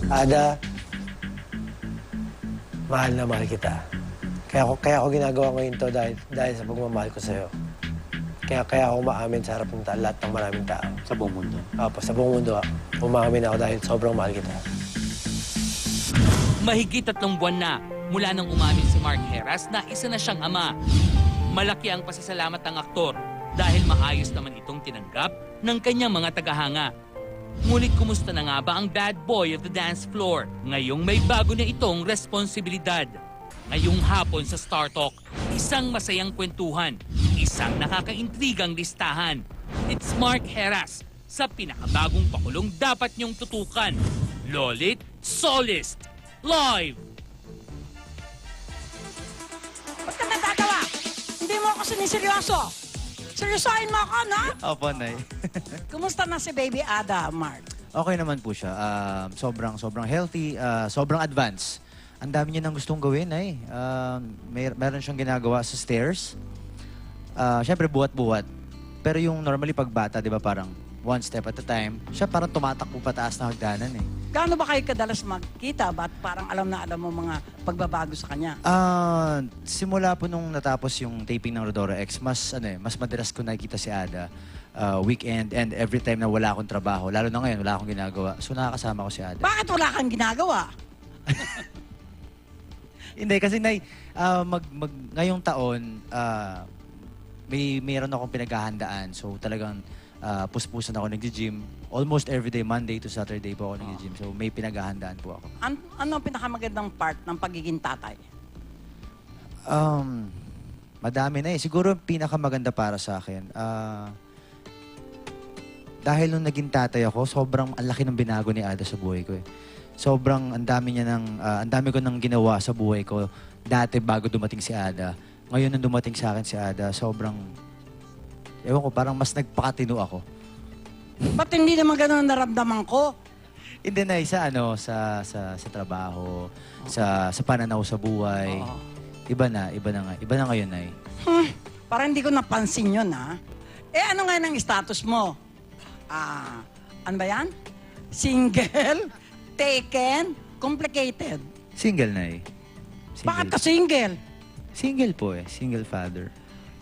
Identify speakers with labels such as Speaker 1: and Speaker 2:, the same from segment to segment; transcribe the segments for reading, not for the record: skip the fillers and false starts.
Speaker 1: Ada, mahal na mahal kita. Kaya ako ginagawa ngayon to dahil sa pagmamahal ko sa'yo. Kaya ako umaamin sa harap ng lahat ng maraming tao.
Speaker 2: Sa buong mundo.
Speaker 1: Opo, sa buong mundo, umaamin ako dahil sobrang mahal kita.
Speaker 3: Mahigit 3 buwan na mula nang umamin si Mark Heras na isa na siyang ama. Malaki ang pasasalamat ng aktor dahil maayos naman itong tinanggap ng kanyang mga tagahanga. Ngunit kumusta na nga ba ang bad boy of the dance floor? Ngayong may bago na itong responsibilidad. Ngayong hapon sa Star Talk, isang masayang kwentuhan, isang nakakaintrigang listahan. It's Mark Heras sa pinakabagong pakulong dapat niyong tutukan. Lolit Solist, live!
Speaker 4: Ba't ka nagagawa? Hindi mo ako siniseryoso. Seryosohin mo ako, no?
Speaker 2: Opo, Nay.
Speaker 4: Kumusta na si Baby Ada, Mark?
Speaker 2: Okay naman po siya. Sobrang healthy, sobrang advanced. Ang dami niya nang gustong gawin, Nay. Meron siyang ginagawa sa stairs. Siyempre, buhat-buhat. Pero yung normally pag bata, di ba, parang one step at a time, siya parang tumatakbo pataas na hagdanan eh.
Speaker 4: Gaano ba kayo kadalas magkita? Ba't parang alam na alam mo mga pagbabago sa kanya?
Speaker 2: Simula po nung natapos yung taping ng Rodora X, mas madalas ko nakikita si Ada weekend and every time na wala akong trabaho. Lalo na ngayon, wala akong ginagawa. So nakakasama ko si Ada.
Speaker 4: Bakit wala kang ginagawa?
Speaker 2: Hindi, kasi Nay, ngayong taon, mayroon akong pinaghahandaan. So talagang puspusan ako nag-gym. Almost every day, Monday to Saturday po ako nag-gym. So may pinaghahandaan po ako.
Speaker 4: Ano ang pinakamagandang part ng pagiging tatay?
Speaker 2: Madami na eh. Siguro ang pinakamaganda para sa akin, dahil nung naging tatay ako, sobrang ang laki ng binago ni Ada sa buhay ko eh. Sobrang ang dami ko nang ginawa sa buhay ko dati bago dumating si Ada. Ngayon nung dumating sa akin si Ada, sobrang, ewan ko, parang mas nagpakatino ako.
Speaker 4: Ba't hindi naman ganun ang naramdaman ko?
Speaker 2: Hindi na sa trabaho, sa pananaw sa buhay.
Speaker 4: Oo.
Speaker 2: Iba na ngayon, Nay.
Speaker 4: Parang hindi ko napansin yun, ha? Eh, ano nga ng status mo? Ano ba yan? Single? Taken? Complicated?
Speaker 2: Single, Nay.
Speaker 4: Bakit ka single?
Speaker 2: Single po eh. Single father.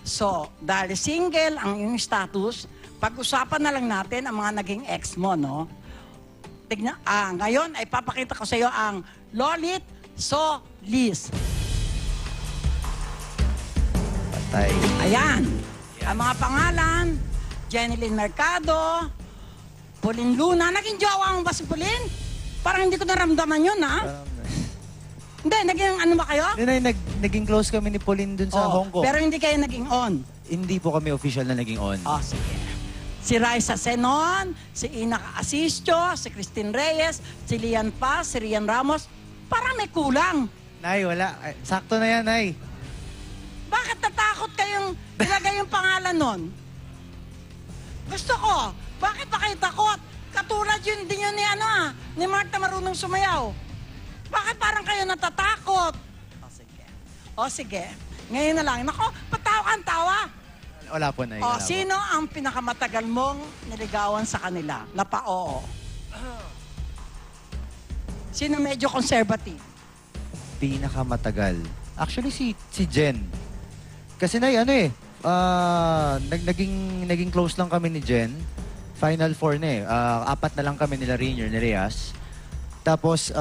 Speaker 4: So, dahil single ang iyong status, pag-usapan na lang natin ang mga naging ex mo, no? Tignan, ngayon ay papakita ko sa iyo ang Lolit Solis.
Speaker 2: Patay.
Speaker 4: Ayan. Ang mga pangalan, Jeneline Mercado, Pauline Luna. Naging jowa mo ba si Pauline? Parang hindi ko naramdaman yun, ha? Hindi, naging ano ba kayo?
Speaker 2: Naging close kami ni Pauline dun sa Hong Kong.
Speaker 4: Pero hindi kayo naging on.
Speaker 2: Hindi po kami official na naging on.
Speaker 4: Oh, sige. Si Raisa Senon, si Ina Asistio, si Christine Reyes, si Lian Paz, si Rian Ramos. Parang may kulang.
Speaker 2: Nay, wala. Ay, sakto na yan, Nay.
Speaker 4: Bakit natakot kayong ilagay yung pangalan nun? Gusto ko. Bakit ba kayo takot? Katulad yun din yun ni Marta marunong sumayaw. Bakit parang kayo natatakot? O sige. Ngayon na lang. Nako, patawa kang tawa.
Speaker 2: Wala po, Nay.
Speaker 4: O,
Speaker 2: Wala po.
Speaker 4: sino ang pinakamatagal mong niligawan sa kanila? Na pa-oo. Sino medyo conservative?
Speaker 2: Pinakamatagal. Actually, si Jen. Kasi Nay, naging close lang kami ni Jen. Final four na eh. 4 na lang kami nila Rainier, ni Reyes. Tapos,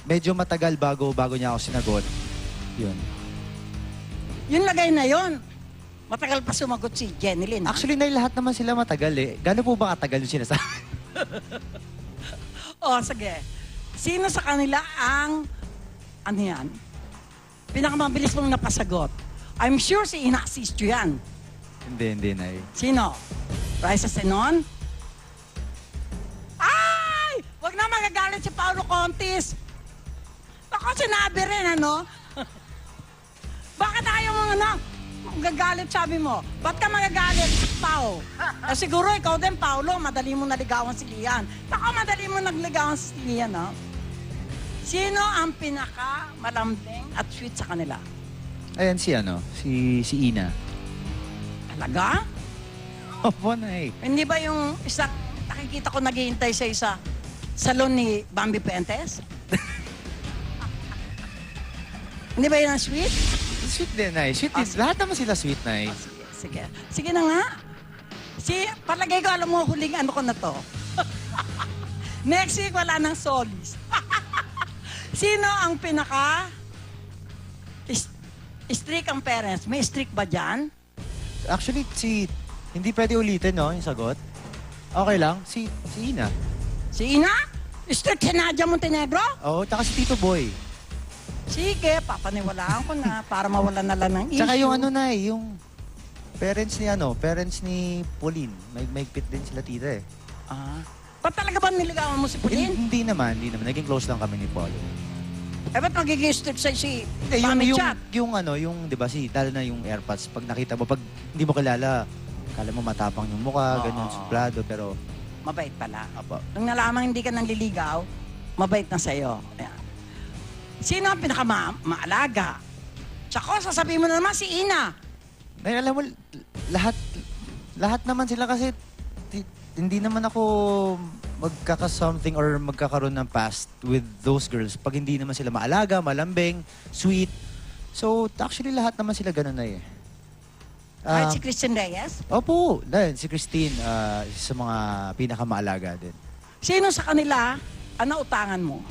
Speaker 2: medyo matagal bago niya ako sinagot. Yun.
Speaker 4: Yung lagay na yon, matagal pa sumagot si Jeneline.
Speaker 2: Actually, Nay, lahat naman sila matagal eh. Gano'n po ba katagal yung sinasabi?
Speaker 4: O, sige. Sino sa kanila ang, ano yan, pinakamabilis mong napasagot? I'm sure si Ina Asistio yan.
Speaker 2: Hindi, Nay.
Speaker 4: Sino? Raisa Senon? Ay! Wag na magagalit si Paolo Contis. Ako, sinabi rin, ano? Bakit ayaw mo, gagalit, sabi mo? Ba't ka magagalit, Pao? Siguro ikaw din, Paolo, madali mo naligawan si Lian. Ako, madali mo nagligawan si Lian, no? Sino ang pinaka-malambing at sweet sa kanila?
Speaker 2: Ayan si Ina.
Speaker 4: Talaga?
Speaker 2: Opo, Nay.
Speaker 4: Hindi ba yung isa, nakikita ko naghihintay sa isa? salon ni Bambi Puentes? Hindi ba yun ang sweet?
Speaker 2: Sweet din, Nay. Sweet din. Lahat naman sila sweet, Nay.
Speaker 4: Sige. Sige na nga. Palagay ko, alam mo, huling ano ko na to. Next week, wala nang solis. Sino ang pinaka strict ang parents? May strict ba dyan?
Speaker 2: Actually, hindi pwede ulitin, no, yung sagot. Okay lang. Si Ina.
Speaker 4: Si Ina? Strict si Nadia Montenegro?
Speaker 2: Oo, tsaka si Tito Boy.
Speaker 4: Sige, papaniwalaan ko na para mawala na lang ng issue.
Speaker 2: Tsaka yung ano, Nay, yung parents ni Pauline. May pit din sila tita eh.
Speaker 4: Ba't talaga ba niligawan mo si Pauline?
Speaker 2: Hindi naman. Naging close lang kami ni Paulo.
Speaker 4: Eh, ba't magiging strict sa'yo si
Speaker 2: Hindi,
Speaker 4: Mami Chat?
Speaker 2: yung 'di ba, lalo na yung AirPods, pag nakita mo, pag hindi mo kilala, kala mo matapang yung mukha, ganyan, suplado, pero
Speaker 4: Mabait pala.
Speaker 2: apa.
Speaker 4: Nung nalaman hindi ka nanliligaw, mabait na sa'yo. Ayan. Sino ang pinakamaalaga? Tsaka, sasabihin mo na naman si Ina.
Speaker 2: Nay, alam mo, lahat naman sila kasi hindi naman ako magkaka-something or magkakaroon ng past with those girls pag hindi naman sila maalaga, malambing, sweet. So, actually, lahat naman sila ganun na eh.
Speaker 4: Kahit si Christian Reyes?
Speaker 2: Opo, dahil si Christine, isa sa mga pinakamaalaga din.
Speaker 4: Sino sa kanila ang nautangan mo?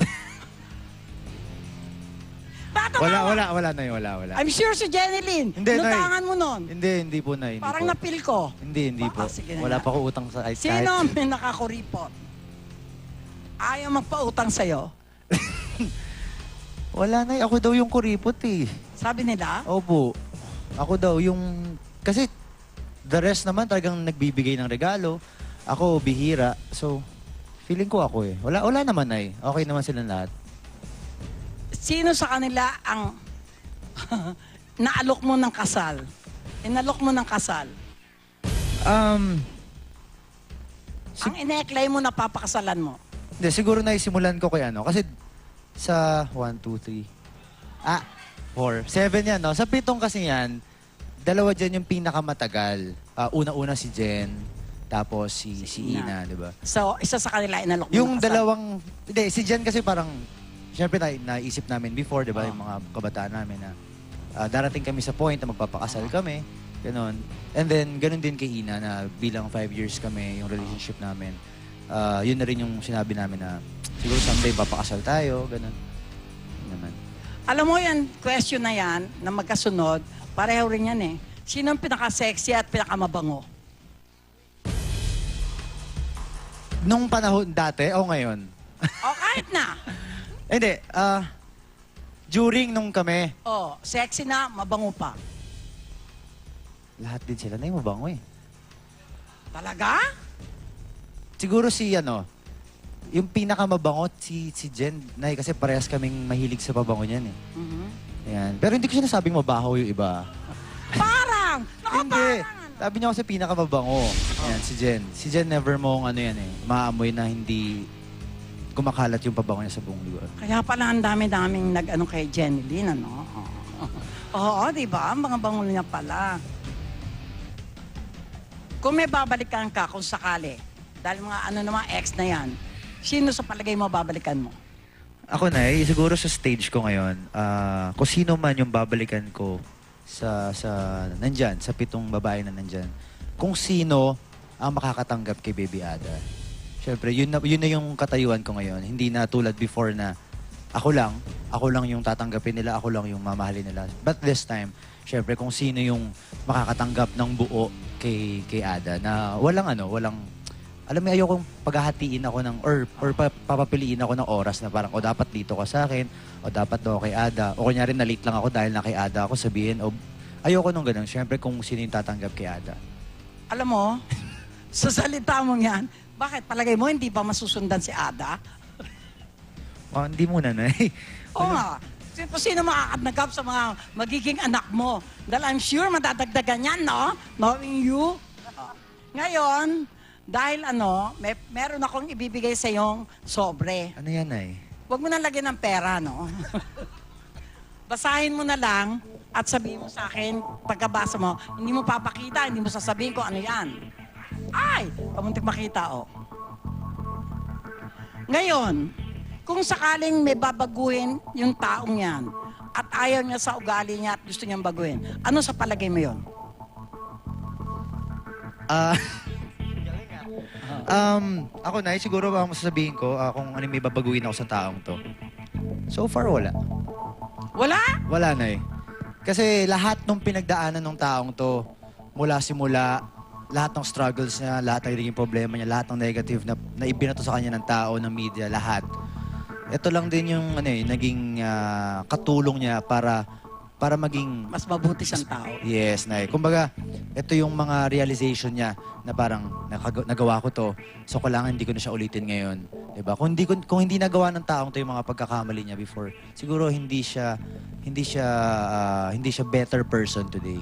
Speaker 4: Bata
Speaker 2: Wala na yun, wala.
Speaker 4: I'm sure si Jenny Lynn.
Speaker 2: Hindi, Nay.
Speaker 4: Nautangan mo nun.
Speaker 2: Hindi po na.
Speaker 4: Parang
Speaker 2: po.
Speaker 4: napil ko.
Speaker 2: Hindi po.
Speaker 4: Baka, sige na
Speaker 2: Wala
Speaker 4: nga.
Speaker 2: pa ko utang sa kahit.
Speaker 4: Sino ang nakakuripot? Ayaw magpautang sa'yo.
Speaker 2: Wala na. Ako daw yung kuripot eh.
Speaker 4: Sabi nila,
Speaker 2: Opo. Ako daw yung... Kasi the rest naman talagang nagbibigay ng regalo. Ako, bihira. So, feeling ko ako eh. Wala naman ay. Okay naman silang lahat.
Speaker 4: sino sa kanila ang naalok mo ng kasal? Inalok mo ng kasal? Ang ineklay mo na papakasalan mo?
Speaker 2: Hindi, siguro naisimulan ko kay ano. Kasi sa 1, 2, 3... 4. 7 yan, no? Sa 7 kasi yan, dalawa dyan yung pinakamatagal. Una-una si Jen, tapos si Ina, di ba?
Speaker 4: So, isa sa kanila inalok mo
Speaker 2: Yung
Speaker 4: ng kasal?
Speaker 2: dalawang... Hindi, si Jen kasi parang... Siyempre, naisip namin before, di ba? Yung mga kabataan namin na darating kami sa point na magpapakasal kami. Ganon. And then, ganon din kay Ina na bilang 5 years kami yung relationship namin. Yun na rin yung sinabi namin na siguro someday papakasal tayo, ganon. Yun naman.
Speaker 4: Alam mo yan, question na yan, na magkasunod, pareho rin yan eh. Sino ang pinaka-sexy at pinaka-mabango?
Speaker 2: Nung panahon dati o ngayon?
Speaker 4: O kahit na.
Speaker 2: Hindi, during nung kami,
Speaker 4: O, sexy na, mabango pa.
Speaker 2: lahat din sila na yung mabango eh.
Speaker 4: Talaga?
Speaker 2: Siguro si yung pinakamabango si Jen, Nay, kasi parehas kaming mahilig sa pabango niyan eh.
Speaker 4: Mhm.
Speaker 2: Ayan. Pero hindi ko sinasabing mabaho yung iba.
Speaker 4: Parang! Naku,
Speaker 2: Hindi.
Speaker 4: parang!
Speaker 2: Sabi niya kasi pinakamabango. Ayan, si Jen. Si Jen never mong yan eh, maamoy na hindi kumakalat yung pabango niya sa buong lugar.
Speaker 4: Kaya pala ang dami-daming nag-ano kay Jenny Lynn, ano? Oo, di ba? Ang mga bango niya pala. Kung may babalikan ka, kung sakali, dahil mga ex na yan, sino sa palagay mo babalikan mo?
Speaker 2: Ako na siguro sa stage ko ngayon, kung sino man yung babalikan ko sa nandyan, sa 7 babae na nandyan, kung sino ang makakatanggap kay Baby Ada. Siyempre, yun na yung katayuan ko ngayon. Hindi na tulad before na ako lang yung tatanggapin nila, ako lang yung mamahalin nila. But this time, siyempre, kung sino yung makakatanggap ng buo kay Ada na walang alam mo, ayokong paghahatiin ako or papapiliin ako ng oras na parang, o dapat dito ka sa akin, o dapat daw kay Ada. O kunyari, na-late lang ako dahil na kay Ada ako sabihin, o ayoko nung ganun. Siyempre, kung sino yung tatanggap kay Ada.
Speaker 4: Alam mo, sa salita mo yan, bakit palagay mo hindi ba masusundan si Ada?
Speaker 2: Hindi muna na
Speaker 4: Oo nga. Kung sino makakatnagap sa mga magiging anak mo? Dahil I'm sure madadagdagan yan, no? Knowing you. Ngayon, dahil meron akong ibibigay sa iyong sobre.
Speaker 2: Ano yan, Nay?
Speaker 4: Huwag mo na lagyan ng pera, no? Basahin mo na lang at sabihin mo sa akin, pagkabasa mo, hindi mo papakita, hindi mo sasabihin kung ano yan. Ay! Pamuntik makita, oh. Ngayon, kung sakaling may babaguhin yung taong yan at ayaw niya sa ugali niya at gusto niyang baguhin, ano sa palagay mo yun?
Speaker 2: Ako na, siguro ba masasabihin ko kung ano may babaguhin ako sa taong to. So far, wala.
Speaker 4: Wala?
Speaker 2: Wala na eh. Kasi lahat ng pinagdaanan ng taong to, mula simula, lahat ng struggles niya, lahat ng naging problema niya, lahat ng negative na ibinato sa kanya ng tao, ng media, lahat. Ito lang din yung naging katulong niya para maging
Speaker 4: Mas mabuti siyang tao.
Speaker 2: yes, Nay. Kumbaga, ito yung mga realization niya na parang nagawa ko to, so kailangan hindi ko na siya ulitin ngayon. Diba? Kung hindi nagawa ng taong to yung mga pagkakamali niya before, siguro hindi siya better person today.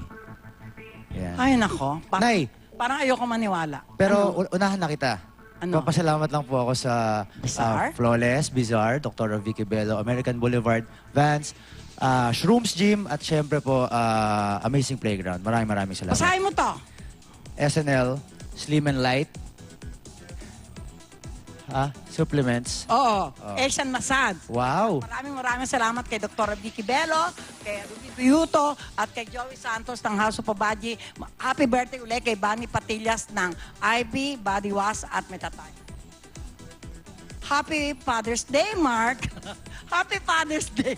Speaker 2: Yan.
Speaker 4: Ay, nako.
Speaker 2: Nay,
Speaker 4: Parang ayoko maniwala.
Speaker 2: pero unahan na kita.
Speaker 4: Ano?
Speaker 2: Papasalamat lang po ako sa
Speaker 4: Bizarre?
Speaker 2: Flawless, Bizarre, Dr. Vicky Bello, American Boulevard, Vans, Shrooms Gym, at syempre po, Amazing Playground. Maraming salamat.
Speaker 4: Basahin mo to.
Speaker 2: SNL, Slim and Light, supplements.
Speaker 4: Oo. Asian Massage.
Speaker 2: Wow!
Speaker 4: Maraming salamat kay Dr. Vicky Bello, kay Ruby Tuyuto, at kay Joey Santos ng House of Pabaji. Happy birthday ulit kay Bani Patillas ng IB, Body Wash at Metatay. Happy Father's Day, Mark. Happy Father's Day.